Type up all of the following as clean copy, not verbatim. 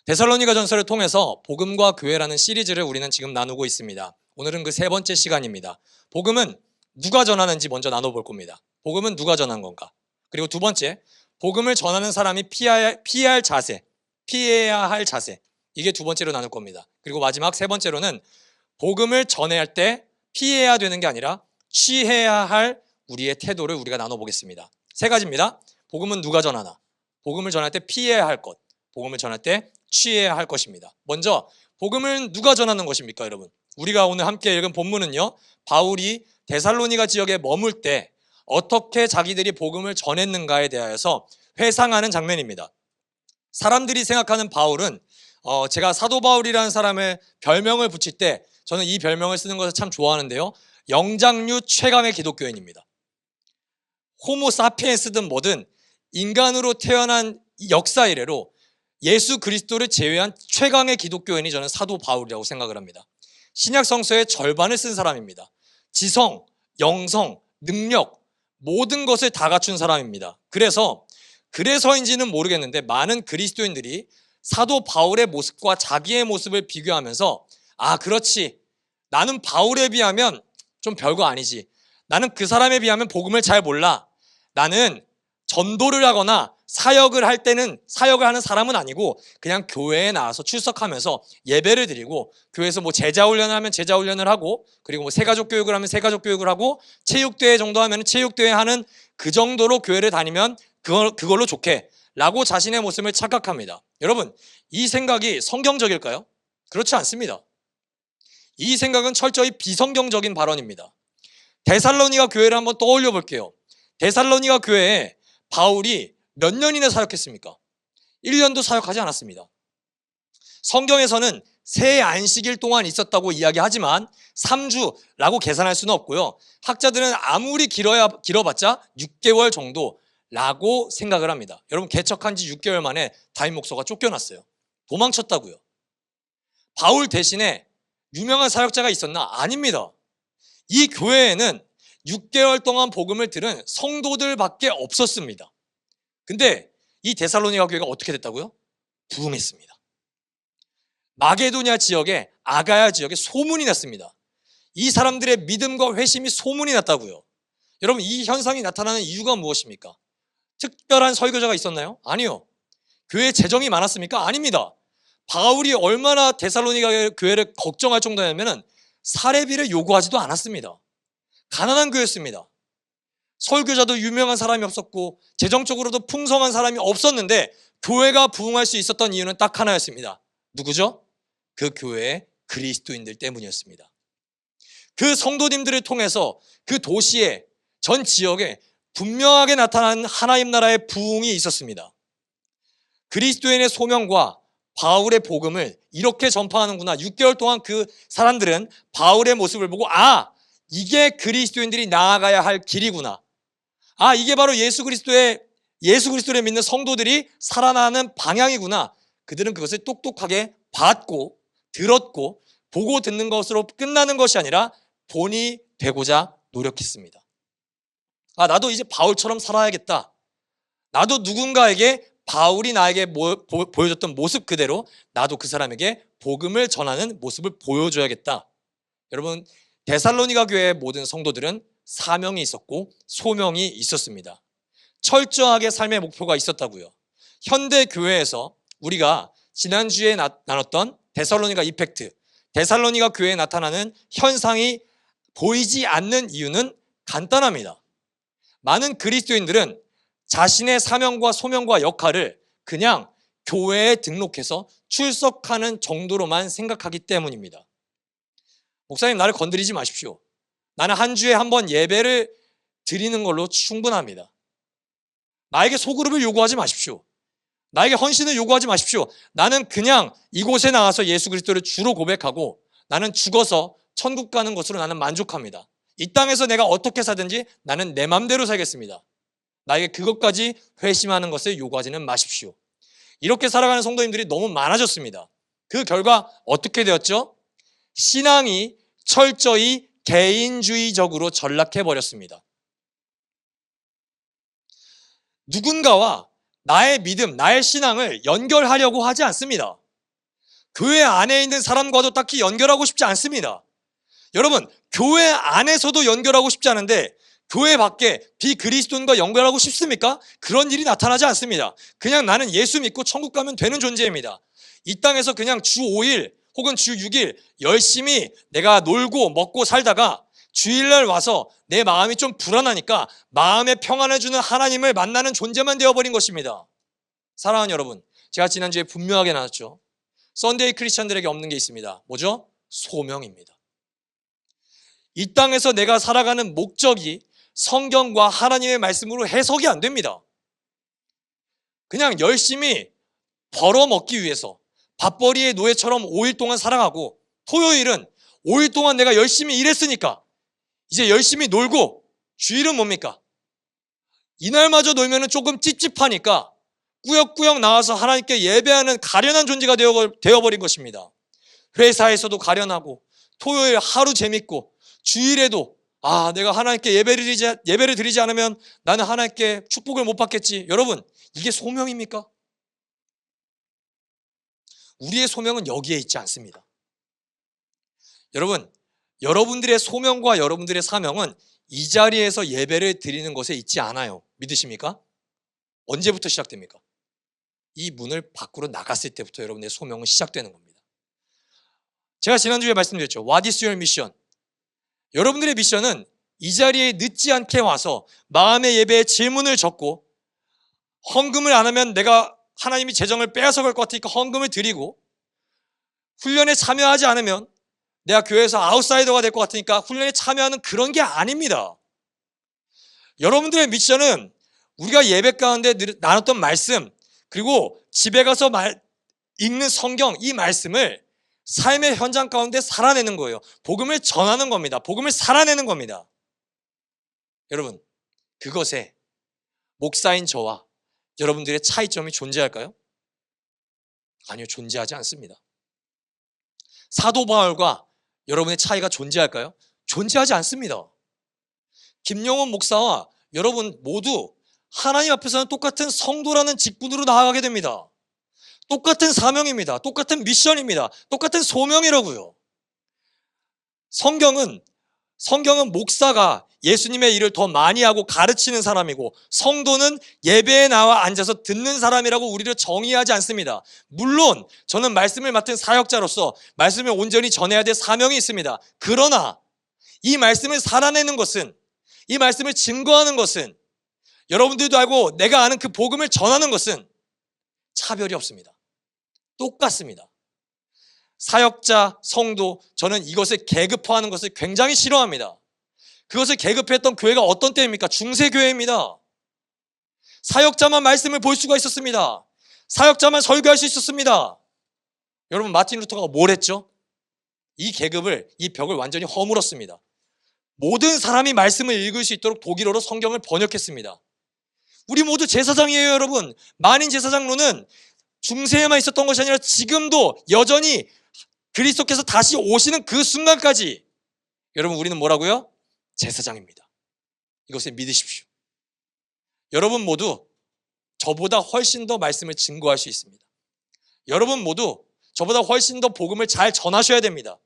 데살로니가 전서를 통해서 복음과 교회라는 시리즈를 우리는 지금 나누고 있습니다. 오늘은 그 세 번째 시간입니다. 복음은 누가 전하는지 먼저 나눠볼 겁니다. 복음은 누가 전한 건가? 그리고 두 번째, 복음을 전하는 사람이 피해야 할 자세, 이게 두 번째로 나눌 겁니다. 그리고 마지막 세 번째로는 복음을 전해야 할 때 피해야 되는 게 아니라 취해야 할 우리의 태도를 우리가 나눠보겠습니다. 세 가지입니다. 복음은 누가 전하나, 복음을 전할 때 피해야 할 것, 복음을 전할 때 취해야 할 것입니다. 먼저 복음을 누가 전하는 것입니까, 여러분? 우리가 오늘 함께 읽은 본문은요, 바울이 데살로니가 지역에 머물 때 어떻게 자기들이 복음을 전했는가에 대하여서 회상하는 장면입니다. 사람들이 생각하는 바울은 제가 사도 바울이라는 사람의 별명을 붙일 때 저는 이 별명을 쓰는 것을 참 좋아하는데요, 영장류 최강의 기독교인입니다. 호모 사피엔스든 뭐든 인간으로 태어난 역사 이래로 예수 그리스도를 제외한 최강의 기독교인이 저는 사도 바울이라고 생각을 합니다. 신약 성서의 절반을 쓴 사람입니다. 지성, 영성, 능력, 모든 것을 다 갖춘 사람입니다. 그래서인지는 모르겠는데 많은 그리스도인들이 사도 바울의 모습과 자기의 모습을 비교하면서 그렇지, 나는 바울에 비하면 좀 별거 아니지, 나는 그 사람에 비하면 복음을 잘 몰라, 나는 전도를 하거나 사역을 할 때는 사역을 하는 사람은 아니고 그냥 교회에 나와서 출석하면서 예배를 드리고, 교회에서 뭐 제자훈련을 하면 제자훈련을 하고, 그리고 뭐 새가족 교육을 하면 새가족 교육을 하고, 체육대회 정도 하면 체육대회 하는 그 정도로 교회를 다니면 그걸로 좋게 라고 자신의 모습을 착각합니다. 여러분, 이 생각이 성경적일까요? 그렇지 않습니다. 이 생각은 철저히 비성경적인 발언입니다. 데살로니가 교회를 한번 떠올려 볼게요. 데살로니가 교회에 바울이 몇 년이나 사역했습니까? 1년도 사역하지 않았습니다. 성경에서는 새 안식일 동안 있었다고 이야기하지만 3주라고 계산할 수는 없고요. 학자들은 아무리 길어봤자 6개월 정도라고 생각을 합니다. 여러분, 개척한 지 6개월 만에 담임 목사가 쫓겨났어요. 도망쳤다고요. 바울 대신에 유명한 사역자가 있었나? 아닙니다. 이 교회에는 6개월 동안 복음을 들은 성도들밖에 없었습니다. 근데 이 데살로니가 교회가 어떻게 됐다고요? 부흥했습니다. 마게도냐 지역에, 아가야 지역에 소문이 났습니다. 이 사람들의 믿음과 회심이 소문이 났다고요. 여러분, 이 현상이 나타나는 이유가 무엇입니까? 특별한 설교자가 있었나요? 아니요. 교회에 재정이 많았습니까? 아닙니다. 바울이 얼마나 데살로니가 교회를 걱정할 정도냐면 사례비를 요구하지도 않았습니다. 가난한 교회였습니다. 설교자도 유명한 사람이 없었고 재정적으로도 풍성한 사람이 없었는데 교회가 부흥할 수 있었던 이유는 딱 하나였습니다. 누구죠? 그 교회의 그리스도인들 때문이었습니다. 그 성도님들을 통해서 그 도시에, 전 지역에 분명하게 나타난 하나님 나라의 부흥이 있었습니다. 그리스도인의 소명과 바울의 복음을 이렇게 전파하는구나. 6개월 동안 그 사람들은 바울의 모습을 보고 이게 그리스도인들이 나아가야 할 길이구나. 이게 바로 예수 그리스도를 믿는 성도들이 살아나는 방향이구나. 그들은 그것을 똑똑하게 봤고 들었고 보고 듣는 것으로 끝나는 것이 아니라 본이 되고자 노력했습니다. 나도 이제 바울처럼 살아야겠다. 나도 누군가에게 바울이 나에게 보여줬던 모습 그대로 나도 그 사람에게 복음을 전하는 모습을 보여줘야겠다. 여러분, 데살로니가 교회의 모든 성도들은 사명이 있었고 소명이 있었습니다. 철저하게 삶의 목표가 있었다고요. 현대 교회에서 우리가 지난주에 나눴던 데살로니가 이펙트, 데살로니가 교회에 나타나는 현상이 보이지 않는 이유는 간단합니다. 많은 그리스도인들은 자신의 사명과 소명과 역할을 그냥 교회에 등록해서 출석하는 정도로만 생각하기 때문입니다. 목사님, 나를 건드리지 마십시오. 나는 한 주에 한 번 예배를 드리는 걸로 충분합니다. 나에게 소그룹을 요구하지 마십시오. 나에게 헌신을 요구하지 마십시오. 나는 그냥 이곳에 나가서 예수 그리스도를 주로 고백하고 나는 죽어서 천국 가는 것으로 나는 만족합니다. 이 땅에서 내가 어떻게 사든지 나는 내 맘대로 살겠습니다. 나에게 그것까지 회심하는 것을 요구하지는 마십시오. 이렇게 살아가는 성도님들이 너무 많아졌습니다. 그 결과 어떻게 되었죠? 신앙이 철저히 개인주의적으로 전락해버렸습니다. 누군가와 나의 믿음, 나의 신앙을 연결하려고 하지 않습니다. 교회 안에 있는 사람과도 딱히 연결하고 싶지 않습니다. 여러분, 교회 안에서도 연결하고 싶지 않은데 교회 밖에 비그리스도인과 연결하고 싶습니까? 그런 일이 나타나지 않습니다. 그냥 나는 예수 믿고 천국 가면 되는 존재입니다. 이 땅에서 그냥 주 5일 혹은 주 6일 열심히 내가 놀고 먹고 살다가 주일날 와서 내 마음이 좀 불안하니까 마음의 평안을 주는 하나님을 만나는 존재만 되어버린 것입니다. 사랑하는 여러분, 제가 지난주에 분명하게 나눴죠. 썬데이 크리스천들에게 없는 게 있습니다. 뭐죠? 소명입니다. 이 땅에서 내가 살아가는 목적이 성경과 하나님의 말씀으로 해석이 안 됩니다. 그냥 열심히 벌어먹기 위해서 밥벌이의 노예처럼 5일 동안 살아가고 토요일은 5일 동안 내가 열심히 일했으니까 이제 열심히 놀고 주일은 뭡니까? 이날마저 놀면 조금 찝찝하니까 꾸역꾸역 나와서 하나님께 예배하는 가련한 존재가 되어버린 것입니다. 회사에서도 가련하고 토요일 하루 재밌고 주일에도 내가 하나님께 예배를 드리지 않으면 나는 하나님께 축복을 못 받겠지. 여러분, 이게 소명입니까? 우리의 소명은 여기에 있지 않습니다. 여러분, 여러분들의 소명과 여러분들의 사명은 이 자리에서 예배를 드리는 것에 있지 않아요. 믿으십니까? 언제부터 시작됩니까? 이 문을 밖으로 나갔을 때부터 여러분의 소명은 시작되는 겁니다. 제가 지난주에 말씀드렸죠. What is your mission? 여러분들의 미션은 이 자리에 늦지 않게 와서 마음의 예배에 질문을 적고 헌금을 안 하면 내가 하나님이 재정을 빼앗아갈 것 같으니까 헌금을 드리고 훈련에 참여하지 않으면 내가 교회에서 아웃사이더가 될 것 같으니까 훈련에 참여하는 그런 게 아닙니다. 여러분들의 미션은 우리가 예배 가운데 나눴던 말씀 그리고 집에 가서 읽는 성경 이 말씀을 삶의 현장 가운데 살아내는 거예요. 복음을 전하는 겁니다. 복음을 살아내는 겁니다. 여러분, 그것에 목사인 저와 여러분들의 차이점이 존재할까요? 아니요, 존재하지 않습니다. 사도 바울과 여러분의 차이가 존재할까요? 존재하지 않습니다. 김영원 목사와 여러분 모두 하나님 앞에서는 똑같은 성도라는 직분으로 나아가게 됩니다. 똑같은 사명입니다. 똑같은 미션입니다. 똑같은 소명이라고요. 성경은 목사가 예수님의 일을 더 많이 하고 가르치는 사람이고 성도는 예배에 나와 앉아서 듣는 사람이라고 우리를 정의하지 않습니다. 물론 저는 말씀을 맡은 사역자로서 말씀을 온전히 전해야 될 사명이 있습니다. 그러나 이 말씀을 살아내는 것은, 이 말씀을 증거하는 것은, 여러분들도 알고 내가 아는 그 복음을 전하는 것은 차별이 없습니다. 똑같습니다. 사역자, 성도, 저는 이것을 계급화하는 것을 굉장히 싫어합니다. 그것을 계급했던 교회가 어떤 때입니까? 중세교회입니다. 사역자만 말씀을 볼 수가 있었습니다. 사역자만 설교할 수 있었습니다. 여러분, 마틴 루터가 뭘 했죠? 이 계급을, 이 벽을 완전히 허물었습니다. 모든 사람이 말씀을 읽을 수 있도록 독일어로 성경을 번역했습니다. 우리 모두 제사장이에요, 여러분. 만인 제사장로는 중세에만 있었던 것이 아니라 지금도 여전히 그리스도께서 다시 오시는 그 순간까지 여러분, 우리는 뭐라고요? 제사장입니다. 이것을 믿으십시오. 여러분 모두 저보다 훨씬 더 말씀을 증거할 수 있습니다. 여러분 모두 저보다 훨씬 더 복음을 잘 전하셔야 됩니다.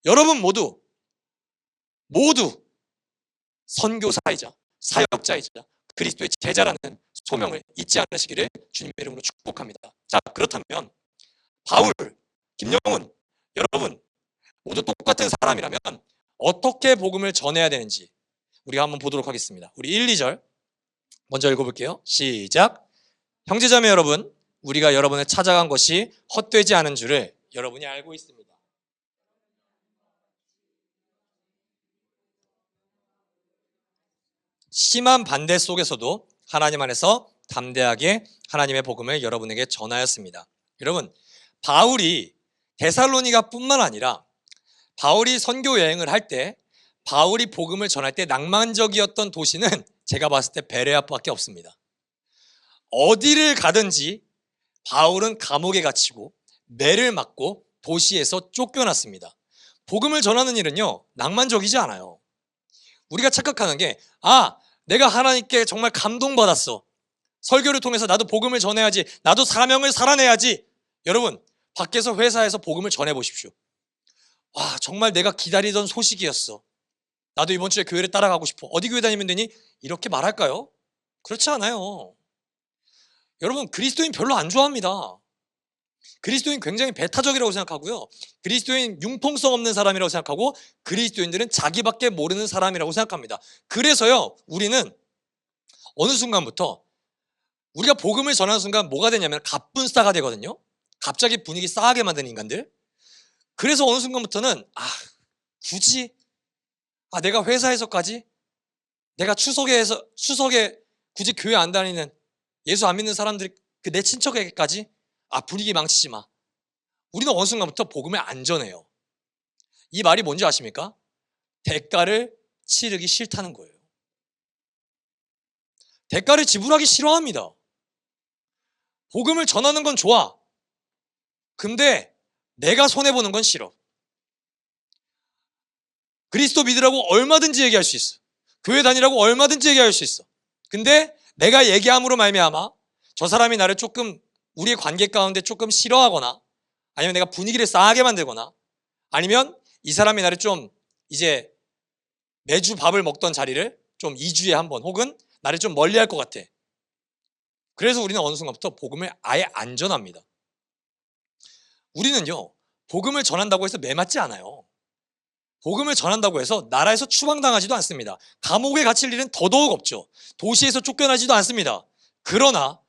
여러분 모두 선교사이자 사역자이자 그리스도의 제자라는 소명을 잊지 않으시기를 주님의 이름으로 축복합니다. 자, 그렇다면 바울, 김영훈, 여러분 모두 똑같은 사람이라면 어떻게 복음을 전해야 되는지 우리가 한번 보도록 하겠습니다. 우리 1, 2절 먼저 읽어볼게요. 시작. 형제자매 여러분, 우리가 여러분을 찾아간 것이 헛되지 않은 줄을 여러분이 알고 있습니다. 심한 반대 속에서도 하나님 안에서 담대하게 하나님의 복음을 여러분에게 전하였습니다. 여러분, 바울이 데살로니가뿐만 아니라 바울이 선교 여행을 할 때, 바울이 복음을 전할 때 낭만적이었던 도시는 제가 봤을 때 베레아밖에 없습니다. 어디를 가든지 바울은 감옥에 갇히고 매를 맞고 도시에서 쫓겨났습니다. 복음을 전하는 일은요, 낭만적이지 않아요. 우리가 착각하는 게 내가 하나님께 정말 감동받았어. 설교를 통해서 나도 복음을 전해야지. 나도 사명을 살아내야지. 여러분, 밖에서 회사에서 복음을 전해보십시오. 와, 정말 내가 기다리던 소식이었어. 나도 이번 주에 교회를 따라가고 싶어. 어디 교회 다니면 되니? 이렇게 말할까요? 그렇지 않아요. 여러분, 그리스도인 별로 안 좋아합니다. 그리스도인 굉장히 배타적이라고 생각하고요. 그리스도인 융통성 없는 사람이라고 생각하고, 그리스도인들은 자기밖에 모르는 사람이라고 생각합니다. 그래서요, 우리는 어느 순간부터 우리가 복음을 전하는 순간 뭐가 되냐면 갑분싸가 되거든요. 갑자기 분위기 싸하게 만드는 인간들. 그래서 어느 순간부터는 굳이 내가 회사에서까지, 내가 추석에 굳이 교회 안 다니는 예수 안 믿는 사람들, 내 친척에게까지 분위기 망치지 마. 우리는 어느 순간부터 복음을 안 전해요. 이 말이 뭔지 아십니까? 대가를 치르기 싫다는 거예요. 대가를 지불하기 싫어합니다. 복음을 전하는 건 좋아. 근데 내가 손해보는 건 싫어. 그리스도 믿으라고 얼마든지 얘기할 수 있어. 교회 다니라고 얼마든지 얘기할 수 있어. 근데 내가 얘기함으로 말미암아 저 사람이 나를 조금, 우리의 관계 가운데 조금 싫어하거나, 아니면 내가 분위기를 싸하게 만들거나, 아니면 이 사람이 나를 좀 이제 매주 밥을 먹던 자리를 좀 2주에 한 번, 혹은 나를 좀 멀리할 것 같아. 그래서 우리는 어느 순간부터 복음을 아예 안 전합니다. 우리는요, 복음을 전한다고 해서 매맞지 않아요. 복음을 전한다고 해서 나라에서 추방당하지도 않습니다. 감옥에 갇힐 일은 더더욱 없죠. 도시에서 쫓겨나지도 않습니다. 그러나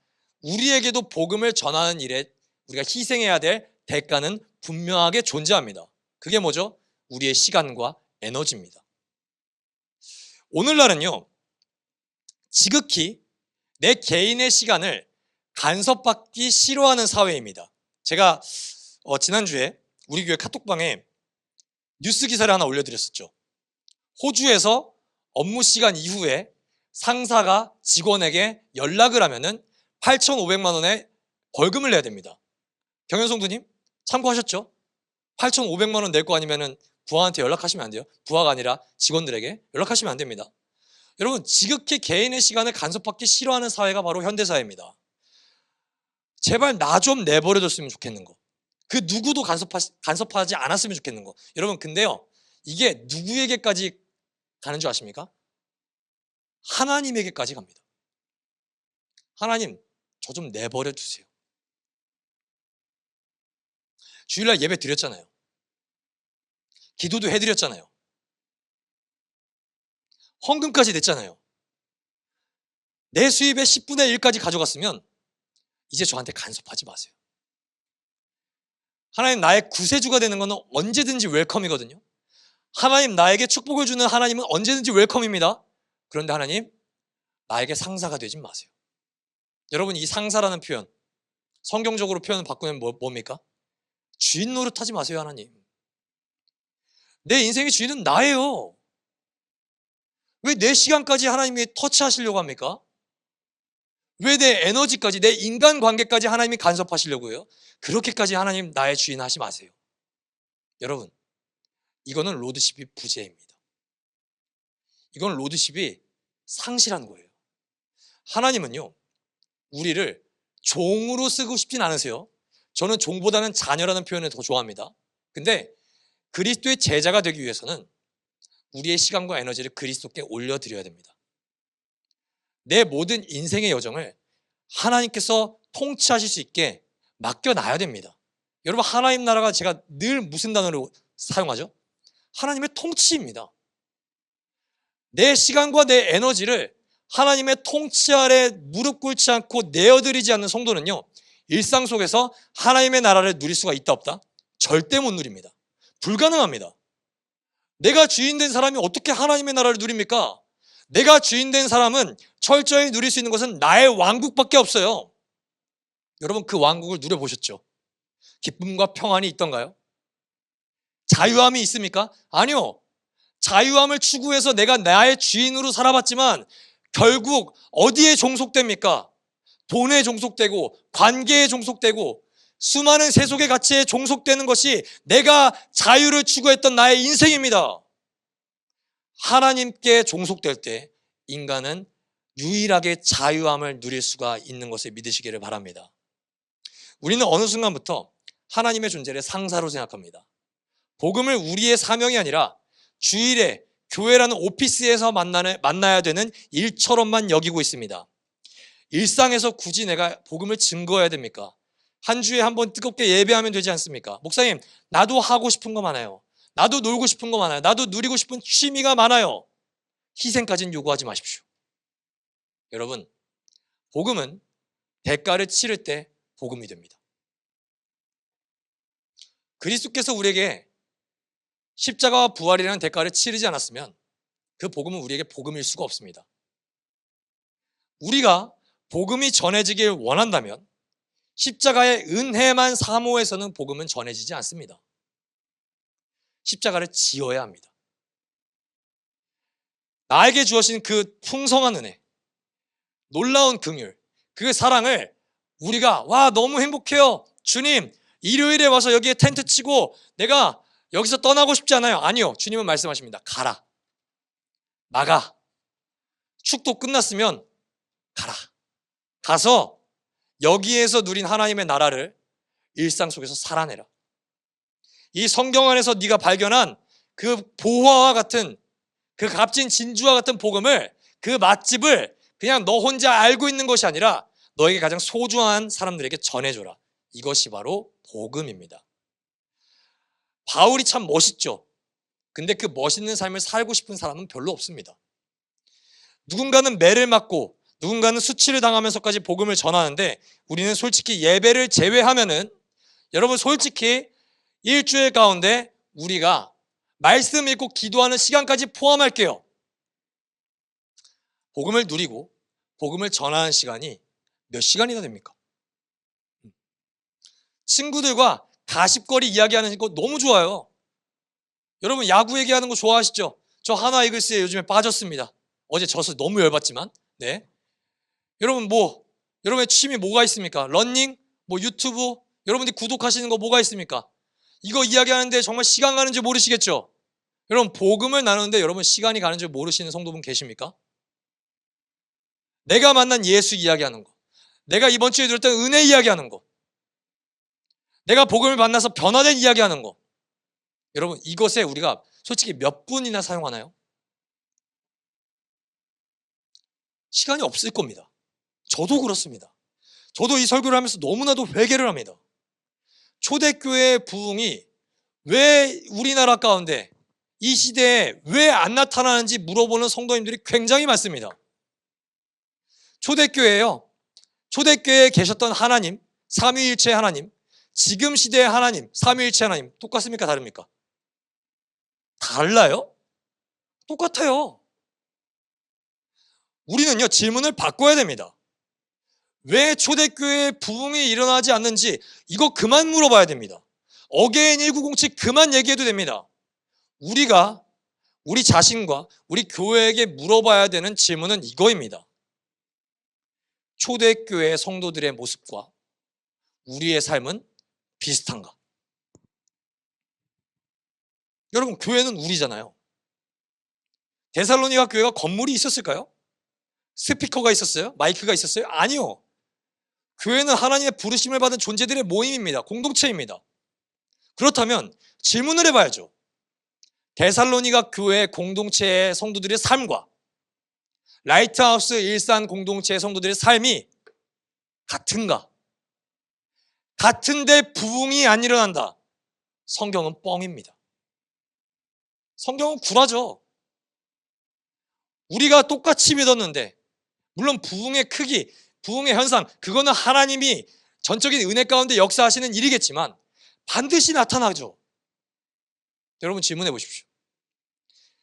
우리에게도 복음을 전하는 일에 우리가 희생해야 될 대가는 분명하게 존재합니다. 그게 뭐죠? 우리의 시간과 에너지입니다. 오늘날은요, 지극히 내 개인의 시간을 간섭받기 싫어하는 사회입니다. 제가 지난주에 우리 교회 카톡방에 뉴스 기사를 하나 올려드렸었죠. 호주에서 업무 시간 이후에 상사가 직원에게 연락을 하면은 8,500만 원의 벌금을 내야 됩니다. 경현성도님 참고하셨죠? 8,500만 원 낼 거 아니면은 부하한테 연락하시면 안 돼요. 부하가 아니라 직원들에게 연락하시면 안 됩니다. 여러분, 지극히 개인의 시간을 간섭받기 싫어하는 사회가 바로 현대사회입니다. 제발 나 좀 내버려뒀으면 좋겠는 거. 그 누구도 간섭하지 않았으면 좋겠는 거. 여러분, 근데요, 이게 누구에게까지 가는 줄 아십니까? 하나님에게까지 갑니다. 하나님, 저 좀 내버려 두세요. 주일날 예배 드렸잖아요. 기도도 해드렸잖아요. 헌금까지 냈잖아요. 내 수입의 10분의 1까지 가져갔으면 이제 저한테 간섭하지 마세요. 하나님, 나의 구세주가 되는 것은 언제든지 웰컴이거든요. 하나님, 나에게 축복을 주는 하나님은 언제든지 웰컴입니다. 그런데 하나님, 나에게 상사가 되지 마세요. 여러분, 이 상사라는 표현, 성경적으로 표현을 바꾸면 뭡니까? 주인 노릇하지 마세요. 하나님, 내 인생의 주인은 나예요. 왜 내 시간까지 하나님이 터치하시려고 합니까? 왜 내 에너지까지, 내 인간관계까지 하나님이 간섭하시려고 해요? 그렇게까지 하나님 나의 주인 하지 마세요. 여러분, 이거는 로드십이 부재입니다. 이건 로드십이 상실한 거예요. 하나님은요, 우리를 종으로 쓰고 싶진 않으세요. 저는 종보다는 자녀라는 표현을 더 좋아합니다. 근데 그리스도의 제자가 되기 위해서는 우리의 시간과 에너지를 그리스도께 올려드려야 됩니다. 내 모든 인생의 여정을 하나님께서 통치하실 수 있게 맡겨놔야 됩니다. 여러분, 하나님 나라가 제가 늘 무슨 단어로 사용하죠? 하나님의 통치입니다. 내 시간과 내 에너지를 하나님의 통치 아래 무릎 꿇지 않고 내어드리지 않는 성도는요, 일상 속에서 하나님의 나라를 누릴 수가 있다 없다? 절대 못 누립니다. 불가능합니다. 내가 주인 된 사람이 어떻게 하나님의 나라를 누립니까? 내가 주인 된 사람은 철저히 누릴 수 있는 것은 나의 왕국밖에 없어요. 여러분, 그 왕국을 누려보셨죠? 기쁨과 평안이 있던가요? 자유함이 있습니까? 아니요. 자유함을 추구해서 내가 나의 주인으로 살아봤지만 결국 어디에 종속됩니까? 돈에 종속되고 관계에 종속되고 수많은 세속의 가치에 종속되는 것이 내가 자유를 추구했던 나의 인생입니다. 하나님께 종속될 때 인간은 유일하게 자유함을 누릴 수가 있는 것을 믿으시기를 바랍니다. 우리는 어느 순간부터 하나님의 존재를 상사로 생각합니다. 복음을 우리의 사명이 아니라 주일에 교회라는 오피스에서 만나야 되는 일처럼만 여기고 있습니다. 일상에서 굳이 내가 복음을 증거해야 됩니까? 한 주에 한 번 뜨겁게 예배하면 되지 않습니까? 목사님, 나도 하고 싶은 거 많아요. 나도 놀고 싶은 거 많아요. 나도 누리고 싶은 취미가 많아요. 희생까지는 요구하지 마십시오. 여러분, 복음은 대가를 치를 때 복음이 됩니다. 그리스도께서 우리에게 십자가와 부활이라는 대가를 치르지 않았으면 그 복음은 우리에게 복음일 수가 없습니다. 우리가 복음이 전해지길 원한다면 십자가의 은혜만 사모해서는 복음은 전해지지 않습니다. 십자가를 지어야 합니다. 나에게 주어진 그 풍성한 은혜, 놀라운 긍휼, 그 사랑을 우리가 와 너무 행복해요. 주님 일요일에 와서 여기에 텐트 치고 내가 여기서 떠나고 싶지 않아요. 아니요. 주님은 말씀하십니다. 가라. 나가. 축도 끝났으면 가라. 가서 여기에서 누린 하나님의 나라를 일상 속에서 살아내라. 이 성경 안에서 네가 발견한 그 보화와 같은 그 값진 진주와 같은 복음을, 그 맛집을 그냥 너 혼자 알고 있는 것이 아니라 너에게 가장 소중한 사람들에게 전해줘라. 이것이 바로 복음입니다. 바울이 참 멋있죠. 근데 그 멋있는 삶을 살고 싶은 사람은 별로 없습니다. 누군가는 매를 맞고 누군가는 수치를 당하면서까지 복음을 전하는데 우리는 솔직히 예배를 제외하면은, 여러분 솔직히 일주일 가운데 우리가 말씀 읽고 기도하는 시간까지 포함할게요. 복음을 누리고 복음을 전하는 시간이 몇 시간이나 됩니까? 친구들과 가십거리 이야기하는 거 너무 좋아요. 여러분 야구 얘기하는 거 좋아하시죠? 저 하나 이글스에 요즘에 빠졌습니다. 어제 져서 너무 열받지만. 네. 여러분 여러분의 취미 뭐가 있습니까? 러닝? 유튜브? 여러분들이 구독하시는 거 뭐가 있습니까? 이거 이야기하는데 정말 시간 가는 줄 모르시겠죠? 여러분 복음을 나누는데 여러분 시간이 가는 줄 모르시는 성도분 계십니까? 내가 만난 예수 이야기하는 거, 내가 이번 주에 들었던 은혜 이야기하는 거, 내가 복음을 만나서 변화된 이야기하는 거, 여러분 이것에 우리가 솔직히 몇 분이나 사용하나요? 시간이 없을 겁니다. 저도 그렇습니다. 저도 이 설교를 하면서 너무나도 회개를 합니다. 초대교회의 부흥이 왜 우리나라 가운데 이 시대에 왜 안 나타나는지 물어보는 성도님들이 굉장히 많습니다. 초대교회에요. 초대교회에 계셨던 하나님, 삼위일체 하나님, 지금 시대의 하나님, 삼위일체 하나님 똑같습니까? 다릅니까? 달라요? 똑같아요. 우리는요 질문을 바꿔야 됩니다. 왜 초대교회에 부흥이 일어나지 않는지 이거 그만 물어봐야 됩니다. 어게인 1907 그만 얘기해도 됩니다. 우리가 우리 자신과 우리 교회에게 물어봐야 되는 질문은 이거입니다. 초대교회 성도들의 모습과 우리의 삶은 비슷한가? 여러분 교회는 우리잖아요. 데살로니가 교회가 건물이 있었을까요? 스피커가 있었어요? 마이크가 있었어요? 아니요. 교회는 하나님의 부르심을 받은 존재들의 모임입니다. 공동체입니다. 그렇다면 질문을 해봐야죠. 데살로니가 교회 공동체의 성도들의 삶과 라이트하우스 일산 공동체의 성도들의 삶이 같은가? 같은데 부흥이 안 일어난다. 성경은 뻥입니다. 성경은 구라죠. 우리가 똑같이 믿었는데, 물론 부흥의 크기, 부흥의 현상, 그거는 하나님이 전적인 은혜 가운데 역사하시는 일이겠지만 반드시 나타나죠. 여러분 질문해 보십시오.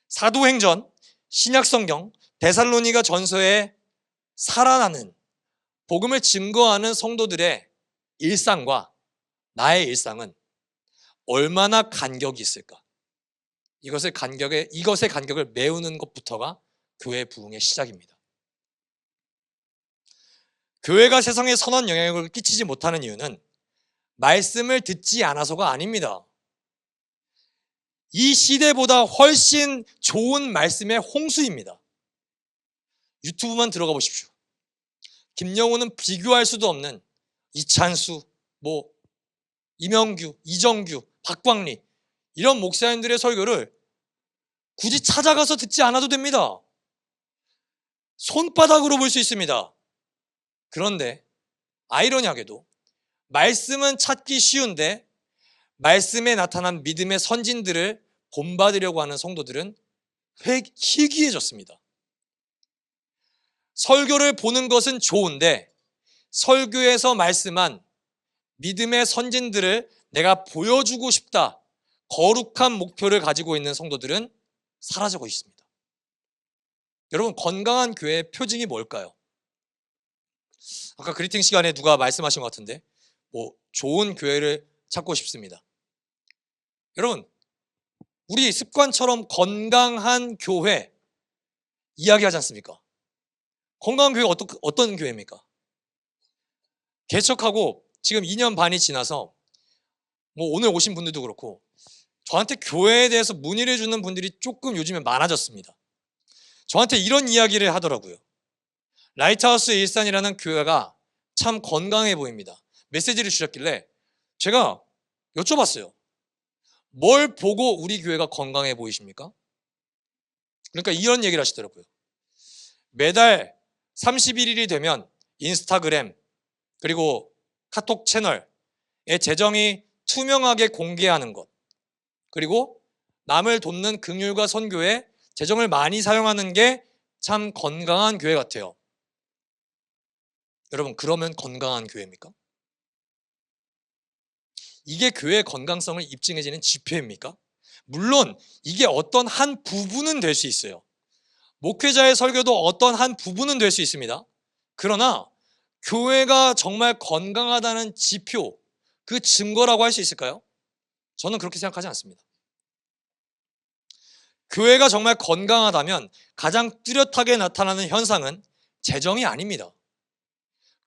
사도행전, 신약성경, 데살로니가 전서에 살아나는 복음을 증거하는 성도들의 일상과 나의 일상은 얼마나 간격이 있을까? 이것의 간격을 메우는 것부터가 교회 부흥의 시작입니다. 교회가 세상에 선한 영향력을 끼치지 못하는 이유는 말씀을 듣지 않아서가 아닙니다. 이 시대보다 훨씬 좋은 말씀의 홍수입니다. 유튜브만 들어가 보십시오. 김영호는 비교할 수도 없는 이찬수, 이명규, 이정규, 박광리 이런 목사님들의 설교를 굳이 찾아가서 듣지 않아도 됩니다. 손바닥으로 볼 수 있습니다. 그런데 아이러니하게도 말씀은 찾기 쉬운데 말씀에 나타난 믿음의 선진들을 본받으려고 하는 성도들은 희귀해졌습니다. 설교를 보는 것은 좋은데 설교에서 말씀한 믿음의 선진들을 내가 보여주고 싶다, 거룩한 목표를 가지고 있는 성도들은 사라지고 있습니다. 여러분, 건강한 교회의 표징이 뭘까요? 아까 그리팅 시간에 누가 말씀하신 것 같은데 좋은 교회를 찾고 싶습니다. 여러분, 우리 습관처럼 건강한 교회 이야기하지 않습니까? 건강한 교회가 어떤 교회입니까? 개척하고 지금 2년 반이 지나서 오늘 오신 분들도 그렇고 저한테 교회에 대해서 문의를 주는 분들이 조금 요즘에 많아졌습니다. 저한테 이런 이야기를 하더라고요. 라이트하우스 일산이라는 교회가 참 건강해 보입니다. 메시지를 주셨길래 제가 여쭤봤어요. 뭘 보고 우리 교회가 건강해 보이십니까? 그러니까 이런 얘기를 하시더라고요. 매달 31일이 되면 인스타그램 그리고 카톡 채널에 재정이 투명하게 공개하는 것, 그리고 남을 돕는 긍휼과 선교에 재정을 많이 사용하는 게 참 건강한 교회 같아요. 여러분, 그러면 건강한 교회입니까? 이게 교회의 건강성을 입증해지는 지표입니까? 물론 이게 어떤 한 부분은 될 수 있어요. 목회자의 설교도 어떤 한 부분은 될 수 있습니다. 그러나 교회가 정말 건강하다는 지표, 그 증거라고 할 수 있을까요? 저는 그렇게 생각하지 않습니다. 교회가 정말 건강하다면 가장 뚜렷하게 나타나는 현상은 재정이 아닙니다.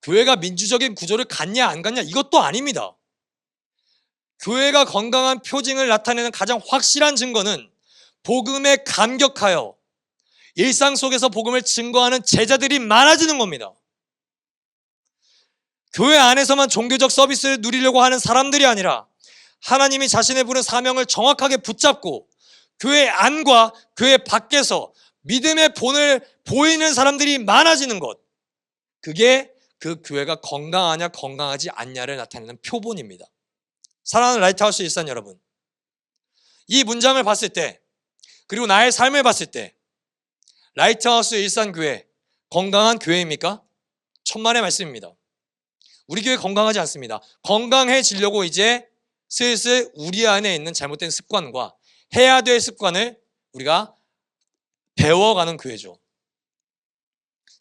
교회가 민주적인 구조를 갖냐 안 갖냐 이것도 아닙니다. 교회가 건강한 표징을 나타내는 가장 확실한 증거는 복음에 감격하여 일상 속에서 복음을 증거하는 제자들이 많아지는 겁니다. 교회 안에서만 종교적 서비스를 누리려고 하는 사람들이 아니라 하나님이 자신의 부른 사명을 정확하게 붙잡고 교회 안과 교회 밖에서 믿음의 본을 보이는 사람들이 많아지는 것, 그게 그 교회가 건강하냐 건강하지 않냐를 나타내는 표본입니다. 사랑하는 라이트하우스 일산 여러분, 이 문장을 봤을 때 그리고 나의 삶을 봤을 때 라이트하우스 일산 교회 건강한 교회입니까? 천만의 말씀입니다. 우리 교회 건강하지 않습니다. 건강해지려고 이제 슬슬 우리 안에 있는 잘못된 습관과 해야 될 습관을 우리가 배워가는 교회죠.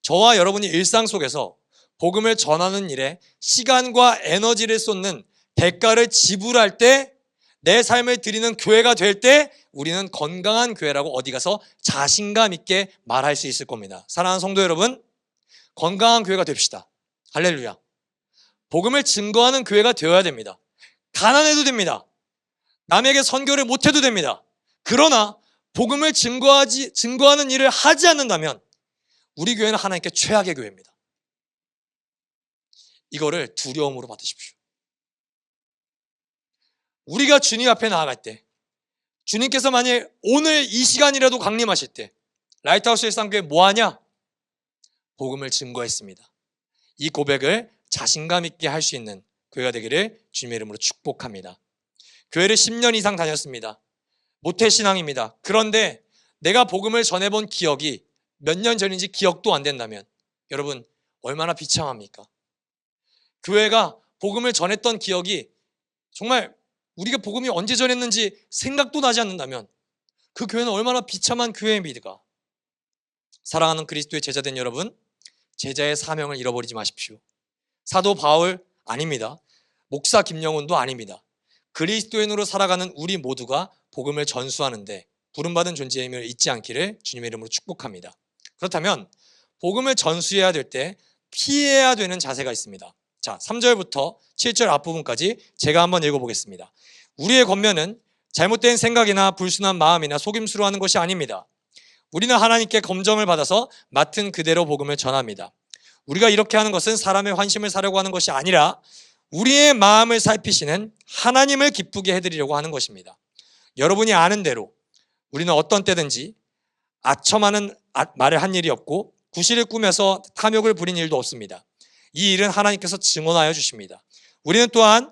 저와 여러분이 일상 속에서 복음을 전하는 일에 시간과 에너지를 쏟는 대가를 지불할 때, 내 삶을 드리는 교회가 될 때 우리는 건강한 교회라고 어디 가서 자신감 있게 말할 수 있을 겁니다. 사랑하는 성도 여러분, 건강한 교회가 됩시다. 할렐루야. 복음을 증거하는 교회가 되어야 됩니다. 가난해도 됩니다. 남에게 선교를 못해도 됩니다. 그러나 복음을 증거하는 일을 하지 않는다면 우리 교회는 하나님께 최악의 교회입니다. 이거를 두려움으로 받으십시오. 우리가 주님 앞에 나아갈 때, 주님께서 만일 오늘 이 시간이라도 강림하실 때 라이트하우스 일산교회 뭐하냐? 복음을 증거했습니다. 이 고백을 자신감 있게 할 수 있는 교회가 되기를 주님의 이름으로 축복합니다. 교회를 10년 이상 다녔습니다. 모태신앙입니다. 그런데 내가 복음을 전해본 기억이 몇 년 전인지 기억도 안 된다면 여러분 얼마나 비참합니까? 교회가 복음을 전했던 기억이 정말 우리가 복음이 언제 전했는지 생각도 나지 않는다면 그 교회는 얼마나 비참한 교회입니까? 사랑하는 그리스도의 제자된 여러분, 제자의 사명을 잃어버리지 마십시오. 사도 바울 아닙니다. 목사 김영훈도 아닙니다. 그리스도인으로 살아가는 우리 모두가 복음을 전수하는데 부름받은 존재임을 잊지 않기를 주님의 이름으로 축복합니다. 그렇다면 복음을 전수해야 될 때 피해야 되는 자세가 있습니다. 자, 3절부터 7절 앞부분까지 제가 한번 읽어보겠습니다. 우리의 권면은 잘못된 생각이나 불순한 마음이나 속임수로 하는 것이 아닙니다. 우리는 하나님께 검정을 받아서 맡은 그대로 복음을 전합니다. 우리가 이렇게 하는 것은 사람의 환심을 사려고 하는 것이 아니라 우리의 마음을 살피시는 하나님을 기쁘게 해드리려고 하는 것입니다. 여러분이 아는 대로 우리는 어떤 때든지 아첨하는 말을 한 일이 없고 구실을 꾸며서 탐욕을 부린 일도 없습니다. 이 일은 하나님께서 증언하여 주십니다. 우리는 또한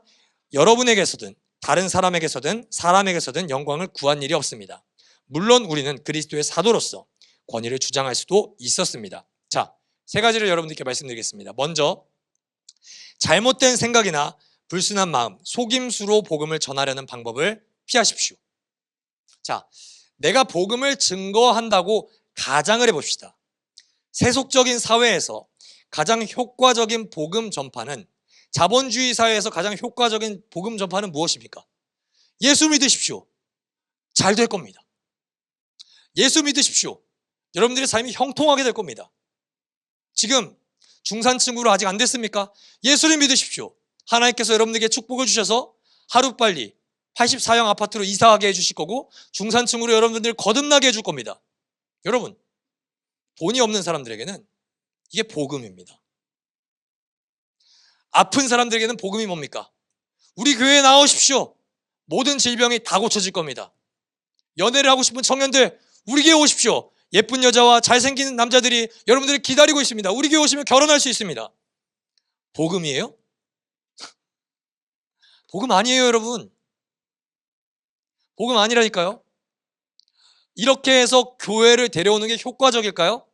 여러분에게서든 다른 사람에게서든 영광을 구한 일이 없습니다. 물론 우리는 그리스도의 사도로서 권위를 주장할 수도 있었습니다. 자, 세 가지를 여러분들께 말씀드리겠습니다. 먼저 잘못된 생각이나 불순한 마음, 속임수로 복음을 전하려는 방법을 피하십시오. 자, 내가 복음을 증거한다고 가장을 해봅시다. 세속적인 사회에서 가장 효과적인 복음 전파는, 자본주의 사회에서 가장 효과적인 복음 전파는 무엇입니까? 예수 믿으십시오. 잘 될 겁니다. 예수 믿으십시오. 여러분들의 삶이 형통하게 될 겁니다. 지금 중산층으로 아직 안 됐습니까? 예수를 믿으십시오. 하나님께서 여러분들에게 축복을 주셔서 하루빨리 84형 아파트로 이사하게 해주실 거고 중산층으로 여러분들 거듭나게 해줄 겁니다. 여러분, 돈이 없는 사람들에게는 이게 복음입니다. 아픈 사람들에게는 복음이 뭡니까? 우리 교회에 나오십시오. 모든 질병이 다 고쳐질 겁니다. 연애를 하고 싶은 청년들, 우리 교회 오십시오. 예쁜 여자와 잘생긴 남자들이 여러분들을 기다리고 있습니다. 우리 교회 오시면 결혼할 수 있습니다. 복음이에요? 복음 아니에요, 여러분. 복음 아니라니까요. 이렇게 해서 교회를 데려오는 게 효과적일까요?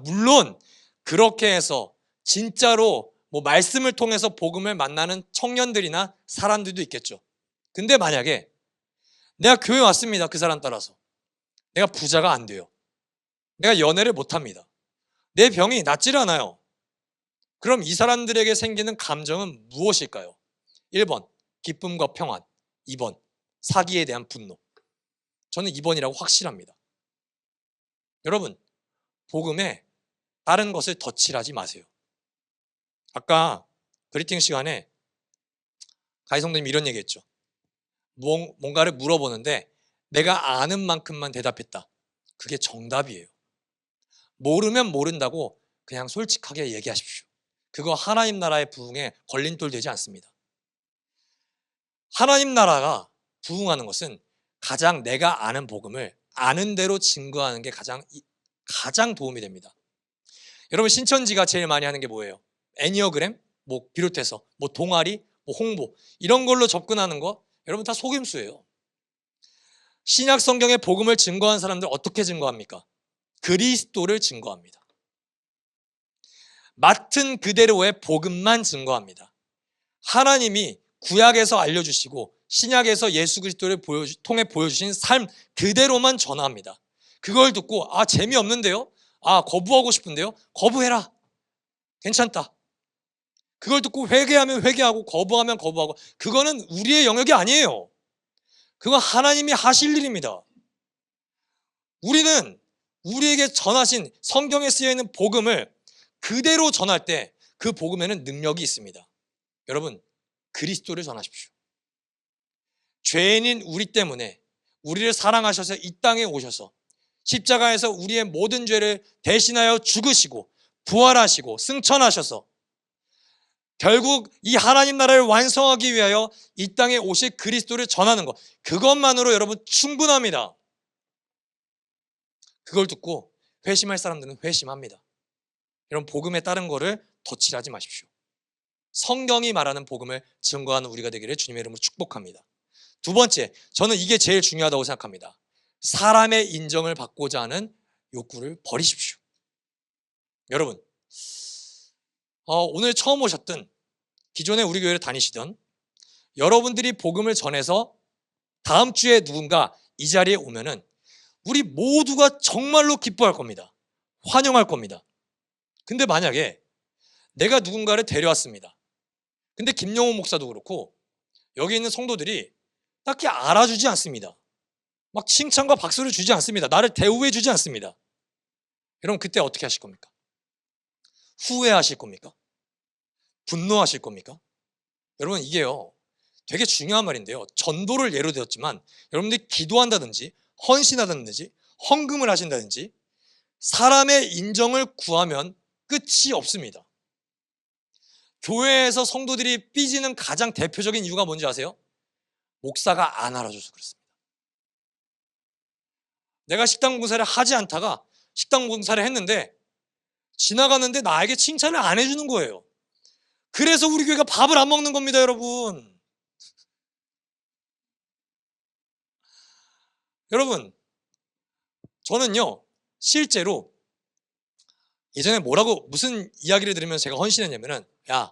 물론 그렇게 해서 진짜로 말씀을 통해서 복음을 만나는 청년들이나 사람들도 있겠죠. 근데 만약에 내가 교회 왔습니다. 그 사람 따라서. 내가 부자가 안 돼요. 내가 연애를 못합니다. 내 병이 낫질 않아요. 그럼 이 사람들에게 생기는 감정은 무엇일까요? 1번, 기쁨과 평안. 2번, 사기에 대한 분노. 저는 2번이라고 확실합니다. 여러분, 복음에 다른 것을 덧칠하지 마세요. 아까 그리팅 시간에 가희 성도님이 이런 얘기했죠. 뭔가를 물어보는데 내가 아는 만큼만 대답했다. 그게 정답이에요. 모르면 모른다고 그냥 솔직하게 얘기하십시오. 그거 하나님 나라의 부흥에 걸림돌 되지 않습니다. 하나님 나라가 부흥하는 것은 가장 내가 아는 복음을 아는 대로 증거하는 게 가장 도움이 됩니다. 여러분, 신천지가 제일 많이 하는 게 뭐예요? 애니어그램 비롯해서 동아리, 홍보 이런 걸로 접근하는 거 여러분 다 속임수예요. 신약 성경의 복음을 증거한 사람들 어떻게 증거합니까? 그리스도를 증거합니다. 맡은 그대로의 복음만 증거합니다. 하나님이 구약에서 알려주시고 신약에서 예수 그리스도를 통해 보여주신 삶 그대로만 전합니다. 그걸 듣고 재미없는데요? 거부하고 싶은데요? 거부해라. 괜찮다. 그걸 듣고 회개하면 회개하고 거부하면 거부하고, 그거는 우리의 영역이 아니에요. 그건 하나님이 하실 일입니다. 우리는 우리에게 전하신 성경에 쓰여있는 복음을 그대로 전할 때 그 복음에는 능력이 있습니다. 여러분, 그리스도를 전하십시오. 죄인인 우리 때문에 우리를 사랑하셔서 이 땅에 오셔서 십자가에서 우리의 모든 죄를 대신하여 죽으시고 부활하시고 승천하셔서 결국 이 하나님 나라를 완성하기 위하여 이 땅에 오실 그리스도를 전하는 것, 그것만으로 여러분 충분합니다. 그걸 듣고 회심할 사람들은 회심합니다. 여러분, 복음에 따른 거를 덧칠하지 마십시오. 성경이 말하는 복음을 증거하는 우리가 되기를 주님의 이름으로 축복합니다. 두 번째, 저는 이게 제일 중요하다고 생각합니다. 사람의 인정을 받고자 하는 욕구를 버리십시오. 여러분, 오늘 처음 오셨든 기존에 우리 교회를 다니시던 여러분들이 복음을 전해서 다음 주에 누군가 이 자리에 오면은 우리 모두가 정말로 기뻐할 겁니다. 환영할 겁니다. 근데 만약에 내가 누군가를 데려왔습니다. 근데 김영호 목사도 그렇고 여기 있는 성도들이 딱히 알아주지 않습니다. 막 칭찬과 박수를 주지 않습니다. 나를 대우해 주지 않습니다. 여러분, 그때 어떻게 하실 겁니까? 후회하실 겁니까? 분노하실 겁니까? 여러분, 이게요 되게 중요한 말인데요, 전도를 예로 들었지만 여러분들이 기도한다든지 헌신하다든지 헌금을 하신다든지 사람의 인정을 구하면 끝이 없습니다. 교회에서 성도들이 삐지는 가장 대표적인 이유가 뭔지 아세요? 목사가 안 알아줘서 그렇습니다. 내가 식당 봉사를 하지 않다가 식당 봉사를 했는데 지나가는데 나에게 칭찬을 안 해주는 거예요. 그래서 우리 교회가 밥을 안 먹는 겁니다, 여러분. 여러분, 저는요, 실제로 예전에 무슨 이야기를 들으면서 제가 헌신했냐면은, 야,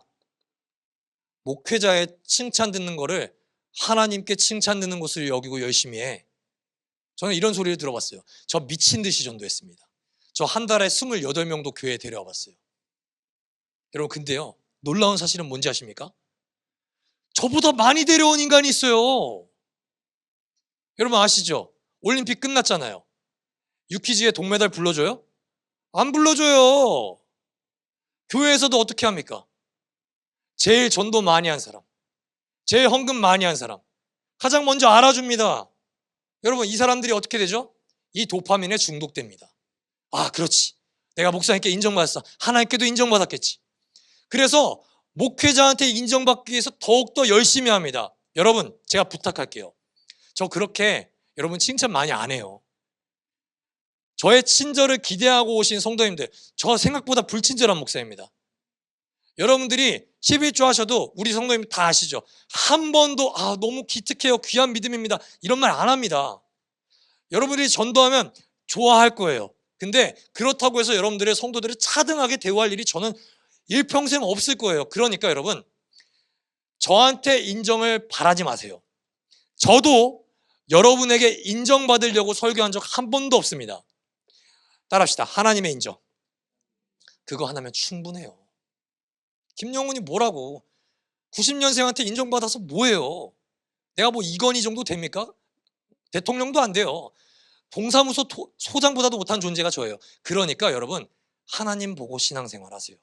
목회자의 칭찬 듣는 거를 하나님께 칭찬 듣는 것을 여기고 열심히 해. 저는 이런 소리를 들어봤어요. 저 미친 듯이 전도했습니다. 저 한 달에 28명도 교회에 데려와 봤어요. 여러분, 근데요, 놀라운 사실은 뭔지 아십니까? 저보다 많이 데려온 인간이 있어요. 여러분 아시죠? 올림픽 끝났잖아요. 유키즈의 동메달 불러줘요? 안 불러줘요. 교회에서도 어떻게 합니까? 제일 전도 많이 한 사람, 제일 헌금 많이 한 사람, 가장 먼저 알아줍니다. 여러분, 이 사람들이 어떻게 되죠? 이 도파민에 중독됩니다. 아, 그렇지. 내가 목사님께 인정받았어. 하나님께도 인정받았겠지. 그래서 목회자한테 인정받기 위해서 더욱더 열심히 합니다. 여러분, 제가 부탁할게요. 저 그렇게 여러분 칭찬 많이 안 해요. 저의 친절을 기대하고 오신 성도님들, 저 생각보다 불친절한 목사입니다. 여러분들이 11조 하셔도 우리 성도님 다 아시죠? 한 번도 너무 기특해요, 귀한 믿음입니다, 이런 말 안 합니다. 여러분들이 전도하면 좋아할 거예요. 근데 그렇다고 해서 여러분들의 성도들을 차등하게 대우할 일이 저는 일평생 없을 거예요. 그러니까 여러분, 저한테 인정을 바라지 마세요. 저도 여러분에게 인정받으려고 설교한 적 한 번도 없습니다. 따라합시다. 하나님의 인정. 그거 하나면 충분해요. 김영훈이 뭐라고 90년생한테 인정받아서 뭐예요? 내가 뭐 이건희 정도 됩니까? 대통령도 안 돼요. 동사무소 소장보다도 못한 존재가 저예요. 그러니까 여러분, 하나님 보고 신앙생활 하세요.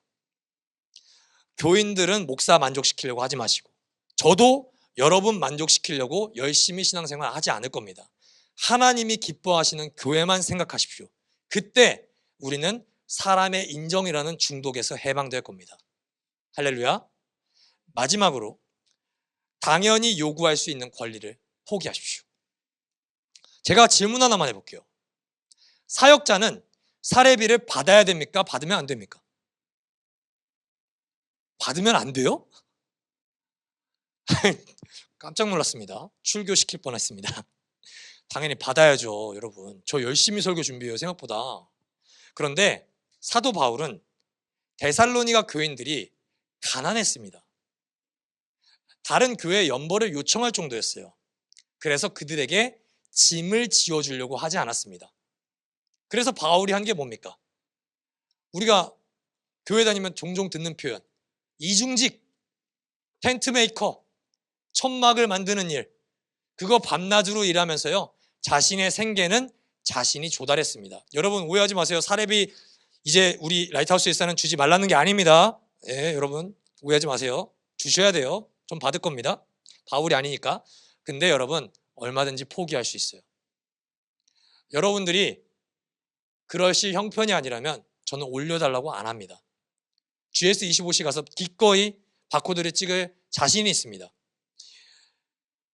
교인들은 목사 만족시키려고 하지 마시고, 저도 여러분 만족시키려고 열심히 신앙생활 하지 않을 겁니다. 하나님이 기뻐하시는 교회만 생각하십시오. 그때 우리는 사람의 인정이라는 중독에서 해방될 겁니다. 할렐루야. 마지막으로, 당연히 요구할 수 있는 권리를 포기하십시오. 제가 질문 하나만 해볼게요. 사역자는 사례비를 받아야 됩니까? 받으면 안 됩니까? 받으면 안 돼요? 깜짝 놀랐습니다. 출교시킬 뻔했습니다. 당연히 받아야죠, 여러분. 저 열심히 설교 준비해요, 생각보다. 그런데 사도 바울은 데살로니가 교인들이 가난했습니다. 다른 교회에 연벌을 요청할 정도였어요. 그래서 그들에게 짐을 지어주려고 하지 않았습니다. 그래서 바울이 한 게 뭡니까? 우리가 교회 다니면 종종 듣는 표현, 이중직, 텐트메이커, 천막을 만드는 일, 그거 밤낮으로 일하면서요, 자신의 생계는 자신이 조달했습니다. 여러분 오해하지 마세요. 사례비 이제 우리 라이트하우스에서는 주지 말라는 게 아닙니다. 예, 여러분 오해하지 마세요. 주셔야 돼요. 좀 받을 겁니다. 바울이 아니니까. 근데 여러분 얼마든지 포기할 수 있어요. 여러분들이 그러실 형편이 아니라면 저는 올려달라고 안 합니다. GS25시 가서 기꺼이 바코드를 찍을 자신이 있습니다.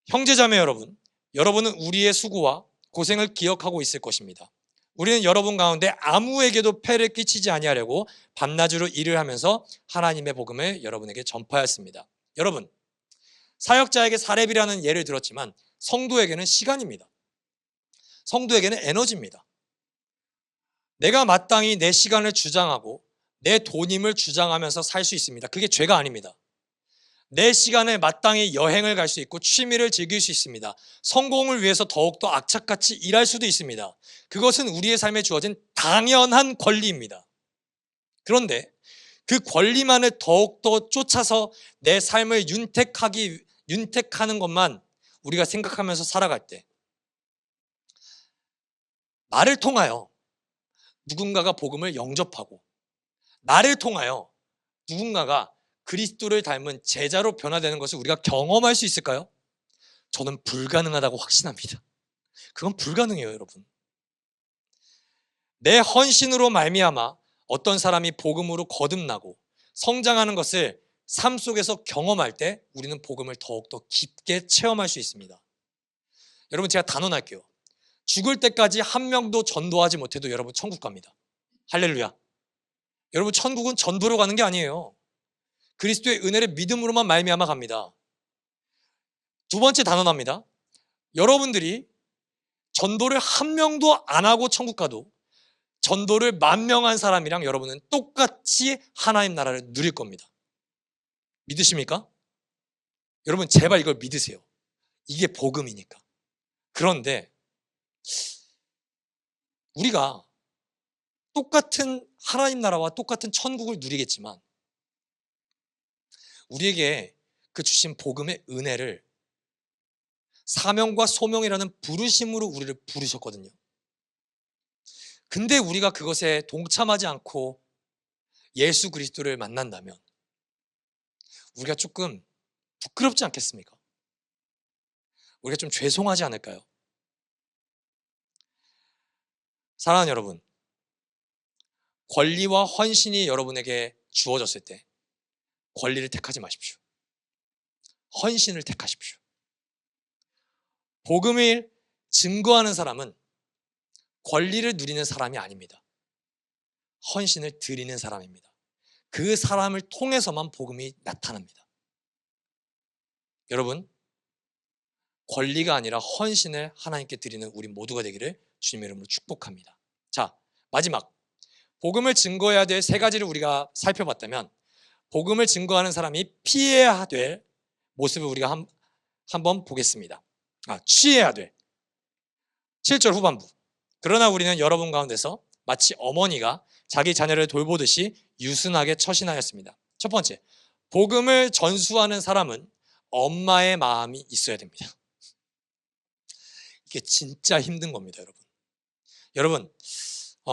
형제자매 여러분, 여러분은 우리의 수고와 고생을 기억하고 있을 것입니다. 우리는 여러분 가운데 아무에게도 폐를 끼치지 아니하려고 밤낮으로 일을 하면서 하나님의 복음을 여러분에게 전파했습니다. 여러분, 사역자에게 사렙이라는 예를 들었지만 성도에게는 시간입니다. 성도에게는 에너지입니다. 내가 마땅히 내 시간을 주장하고 내 돈임을 주장하면서 살 수 있습니다. 그게 죄가 아닙니다. 내 시간에 마땅히 여행을 갈 수 있고 취미를 즐길 수 있습니다. 성공을 위해서 더욱더 악착같이 일할 수도 있습니다. 그것은 우리의 삶에 주어진 당연한 권리입니다. 그런데 그 권리만을 더욱더 쫓아서 내 삶을 윤택하는 것만 우리가 생각하면서 살아갈 때, 나를 통하여 누군가가 복음을 영접하고 나를 통하여 누군가가 그리스도를 닮은 제자로 변화되는 것을 우리가 경험할 수 있을까요? 저는 불가능하다고 확신합니다. 그건 불가능해요, 여러분. 내 헌신으로 말미암아 어떤 사람이 복음으로 거듭나고 성장하는 것을 삶 속에서 경험할 때 우리는 복음을 더욱더 깊게 체험할 수 있습니다. 여러분, 제가 단언할게요. 죽을 때까지 한 명도 전도하지 못해도 여러분 천국 갑니다. 할렐루야. 여러분, 천국은 전도로 가는 게 아니에요. 그리스도의 은혜를 믿음으로만 말미암아 갑니다. 두 번째 단언합니다. 여러분들이 전도를 한 명도 안 하고 천국 가도 전도를 10,000명 사람이랑 여러분은 똑같이 하나님 나라를 누릴 겁니다. 믿으십니까? 여러분, 제발 이걸 믿으세요. 이게 복음이니까. 그런데 우리가 똑같은 하나님 나라와 똑같은 천국을 누리겠지만 우리에게 그 주신 복음의 은혜를 사명과 소명이라는 부르심으로 우리를 부르셨거든요. 근데 우리가 그것에 동참하지 않고 예수 그리스도를 만난다면 우리가 조금 부끄럽지 않겠습니까? 우리가 좀 죄송하지 않을까요? 사랑하는 여러분, 권리와 헌신이 여러분에게 주어졌을 때 권리를 택하지 마십시오. 헌신을 택하십시오. 복음을 증거하는 사람은 권리를 누리는 사람이 아닙니다. 헌신을 드리는 사람입니다. 그 사람을 통해서만 복음이 나타납니다. 여러분, 권리가 아니라 헌신을 하나님께 드리는 우리 모두가 되기를 주님의 이름으로 축복합니다. 자, 마지막, 복음을 증거해야 될 3가지를 우리가 살펴봤다면 복음을 증거하는 사람이 피해야 될 모습을 우리가 한번 보겠습니다. 취해야 돼. 7절 후반부. 그러나 우리는 여러분 가운데서 마치 어머니가 자기 자녀를 돌보듯이 유순하게 처신하였습니다. 첫 번째, 복음을 전수하는 사람은 엄마의 마음이 있어야 됩니다. 이게 진짜 힘든 겁니다, 여러분. 여러분,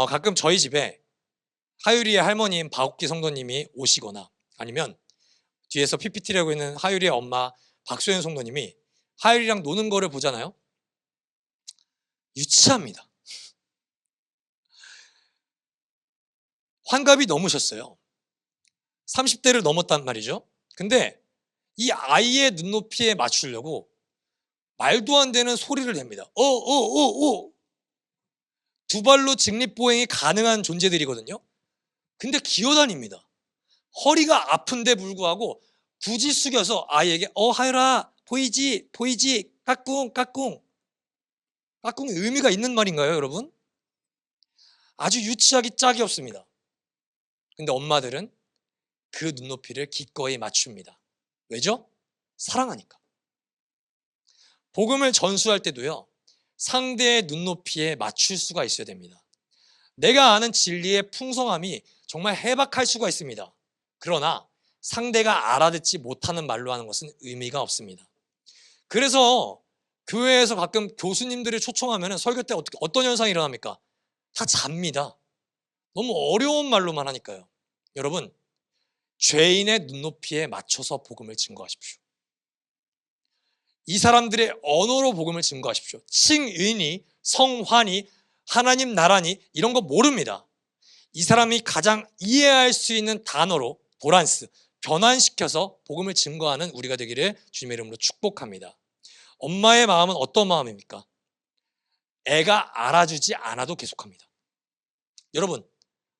가끔 저희 집에 하유리의 할머니인 박옥기 성도님이 오시거나 아니면 뒤에서 PPT를 하고 있는 하유리의 엄마 박소연 성도님이 하율이랑 노는 거를 보잖아요. 유치합니다. 환갑이 넘으셨어요. 30대를 넘었단 말이죠. 근데 이 아이의 눈높이에 맞추려고 말도 안 되는 소리를 냅니다. 두 발로 직립보행이 가능한 존재들이거든요. 근데 기어다닙니다. 허리가 아픈데 불구하고 굳이 숙여서 아이에게 하율아 보이지 까꿍 까꿍이 의미가 있는 말인가요, 여러분? 아주 유치하기 짝이 없습니다. 근데 엄마들은 그 눈높이를 기꺼이 맞춥니다. 왜죠? 사랑하니까. 복음을 전수할 때도요, 상대의 눈높이에 맞출 수가 있어야 됩니다. 내가 아는 진리의 풍성함이 정말 해박할 수가 있습니다. 그러나 상대가 알아듣지 못하는 말로 하는 것은 의미가 없습니다. 그래서 교회에서 가끔 교수님들을 초청하면 설교 때 어떤 현상이 일어납니까? 다 잡니다. 너무 어려운 말로만 하니까요. 여러분, 죄인의 눈높이에 맞춰서 복음을 증거하십시오. 이 사람들의 언어로 복음을 증거하십시오. 칭의니, 성화니, 하나님 나라니 이런 거 모릅니다. 이 사람이 가장 이해할 수 있는 단어로 보란스, 변환시켜서 복음을 증거하는 우리가 되기를 주님의 이름으로 축복합니다. 엄마의 마음은 어떤 마음입니까? 애가 알아주지 않아도 계속합니다. 여러분,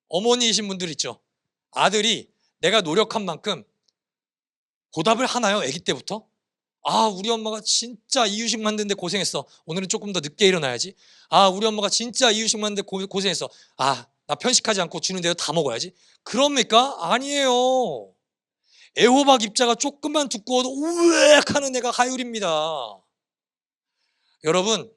어머니이신 분들 있죠? 아들이 내가 노력한 만큼 보답을 하나요? 아기 때부터? 우리 엄마가 진짜 이유식 만드는데 고생했어. 오늘은 조금 더 늦게 일어나야지. 우리 엄마가 진짜 이유식 만드는데 고생했어. 나 편식하지 않고 주는 대로 다 먹어야지. 그럽니까? 아니에요. 애호박 입자가 조금만 두꺼워도 우엑 하는 애가 하율입니다. 여러분,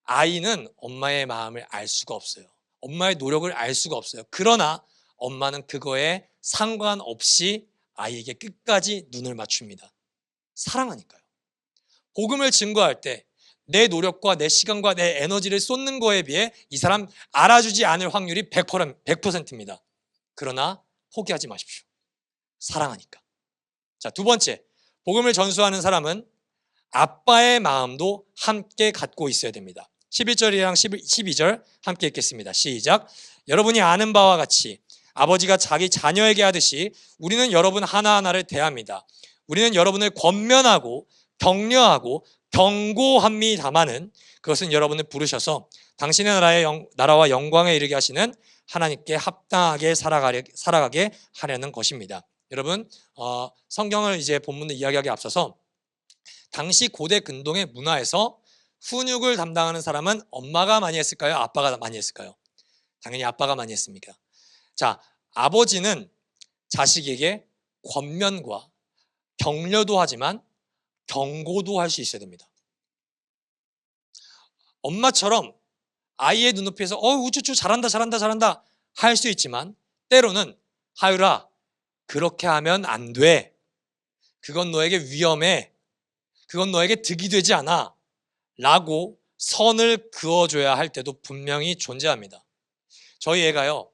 아이는 엄마의 마음을 알 수가 없어요. 엄마의 노력을 알 수가 없어요. 그러나 엄마는 그거에 상관없이 아이에게 끝까지 눈을 맞춥니다. 사랑하니까요. 복음을 증거할 때 내 노력과 내 시간과 내 에너지를 쏟는 거에 비해 이 사람 알아주지 않을 확률이 100%입니다. 그러나 포기하지 마십시오. 사랑하니까. 자, 두 번째, 복음을 전수하는 사람은 아빠의 마음도 함께 갖고 있어야 됩니다. 11절이랑 12절 함께 읽겠습니다. 시작. 여러분이 아는 바와 같이 아버지가 자기 자녀에게 하듯이 우리는 여러분 하나하나를 대합니다. 우리는 여러분을 권면하고 격려하고 경고합니다마는 그것은 여러분을 부르셔서 당신의 나라와 영광에 이르게 하시는 하나님께 합당하게 살아가게 하려는 것입니다. 여러분, 성경을 이제 본문을 이야기하기 앞서서 당시 고대 근동의 문화에서 훈육을 담당하는 사람은 엄마가 많이 했을까요? 아빠가 많이 했을까요? 당연히 아빠가 많이 했습니까? 자, 아버지는 자식에게 권면과 격려도 하지만 경고도 할 수 있어야 됩니다. 엄마처럼 아이의 눈높이에서 우쭈쭈 잘한다 할 수 있지만 때로는 하율아 그렇게 하면 안 돼. 그건 너에게 위험해. 그건 너에게 득이 되지 않아. 라고 선을 그어줘야 할 때도 분명히 존재합니다. 저희 애가요,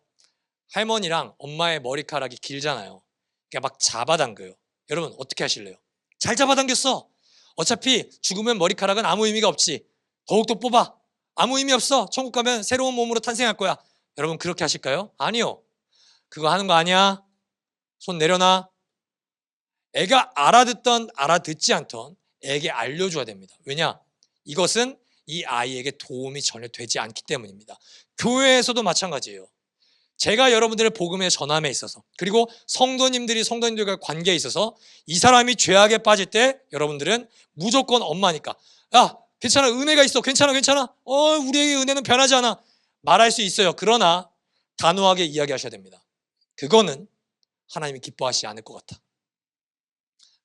할머니랑 엄마의 머리카락이 길잖아요. 그러니까 막 잡아당겨요. 여러분 어떻게 하실래요? 잘 잡아당겼어. 어차피 죽으면 머리카락은 아무 의미가 없지. 더욱더 뽑아. 아무 의미 없어. 천국 가면 새로운 몸으로 탄생할 거야. 여러분 그렇게 하실까요? 아니요. 그거 하는 거 아니야. 손 내려놔. 애가 알아듣던 알아듣지 않던 애에게 알려줘야 됩니다. 왜냐? 이것은 이 아이에게 도움이 전혀 되지 않기 때문입니다. 교회에서도 마찬가지예요. 제가 여러분들의 복음의 전함에 있어서 그리고 성도님들과 관계에 있어서 이 사람이 죄악에 빠질 때 여러분들은 무조건 엄마니까 야 괜찮아 은혜가 있어 괜찮아 우리에게 은혜는 변하지 않아 말할 수 있어요. 그러나 단호하게 이야기하셔야 됩니다. 그거는 하나님이 기뻐하시지 않을 것 같아.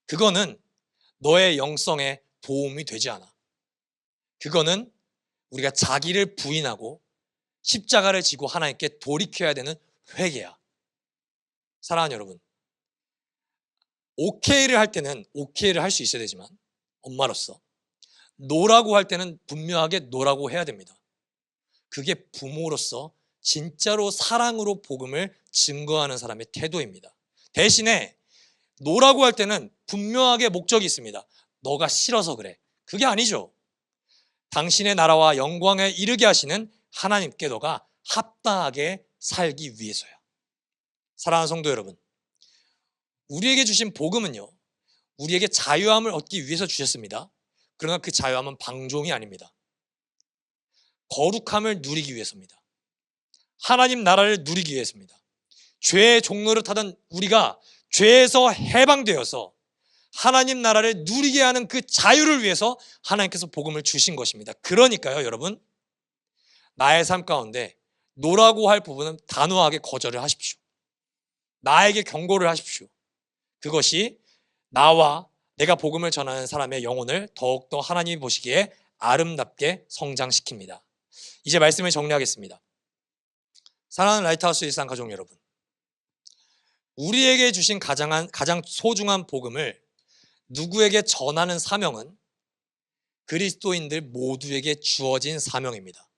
그거는 너의 영성에 도움이 되지 않아. 그거는 우리가 자기를 부인하고 십자가를 지고 하나님께 돌이켜야 되는 회개야. 사랑하는 여러분, 오케이를 할 때는 오케이를 할 수 있어야 되지만 엄마로서 노라고 할 때는 분명하게 노라고 해야 됩니다. 그게 부모로서 진짜로 사랑으로 복음을 증거하는 사람의 태도입니다. 대신에 노라고 할 때는 분명하게 목적이 있습니다. 너가 싫어서 그래. 그게 아니죠. 당신의 나라와 영광에 이르게 하시는 하나님께 너가 합당하게 살기 위해서야. 사랑하는 성도 여러분, 우리에게 주신 복음은요, 우리에게 자유함을 얻기 위해서 주셨습니다. 그러나 그 자유함은 방종이 아닙니다. 거룩함을 누리기 위해서입니다. 하나님 나라를 누리기 위해서입니다. 죄의 종로를 타던 우리가 죄에서 해방되어서 하나님 나라를 누리게 하는 그 자유를 위해서 하나님께서 복음을 주신 것입니다. 그러니까요, 여러분, 나의 삶 가운데 노라고 할 부분은 단호하게 거절을 하십시오. 나에게 경고를 하십시오. 그것이 나와 내가 복음을 전하는 사람의 영혼을 더욱더 하나님이 보시기에 아름답게 성장시킵니다. 이제 말씀을 정리하겠습니다. 사랑하는 라이트하우스 일상 가족 여러분, 우리에게 주신 가장 소중한 복음을 누구에게 전하는 사명은 그리스도인들 모두에게 주어진 사명입니다.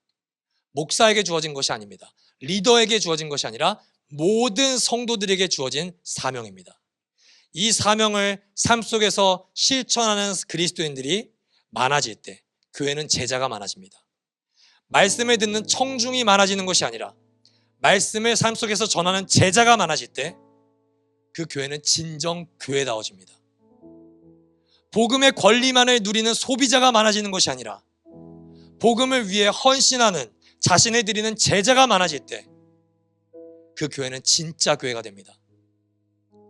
목사에게 주어진 것이 아닙니다. 리더에게 주어진 것이 아니라 모든 성도들에게 주어진 사명입니다. 이 사명을 삶 속에서 실천하는 그리스도인들이 많아질 때 교회는 제자가 많아집니다. 말씀을 듣는 청중이 많아지는 것이 아니라 말씀을 삶 속에서 전하는 제자가 많아질 때 그 교회는 진정 교회다워집니다. 복음의 권리만을 누리는 소비자가 많아지는 것이 아니라 복음을 위해 헌신하는 자신을 드리는 제자가 많아질 때 그 교회는 진짜 교회가 됩니다.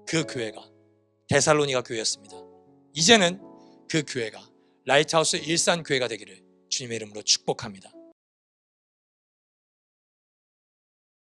그 교회가 데살로니가 교회였습니다. 이제는 그 교회가 라이트하우스 일산 교회가 되기를 주님의 이름으로 축복합니다.